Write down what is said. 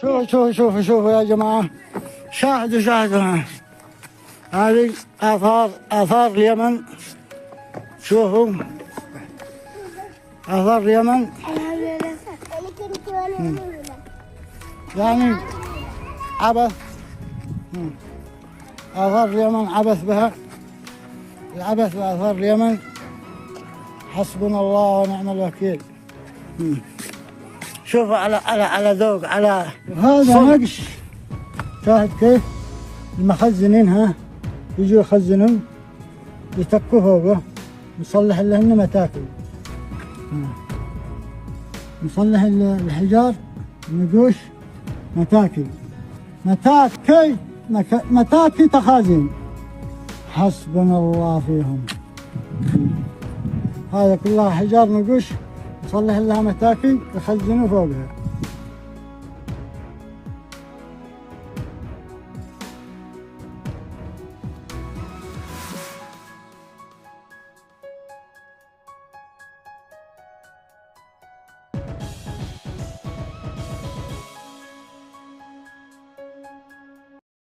شوفوا يا جماعة، شاهدوا هذه آثار اليمن. شوفوا آثار اليمن، يعني عبث. آثار اليمن عبث بها، العبث بآثار اليمن. حسبنا الله ونعم الوكيل. شوفوا على ذوق، على هذا نقش. شاهد كيف المخزنين يجوا يخزنون، يتكوا فوقه، نصلح لهن متاكل، نصلح الحجار، نقوش متاكل، متاكي تخازين. حسبنا الله فيهم. هذا كلها حجار نقوش، نصلح لها متاكي يخزنوا فوقها.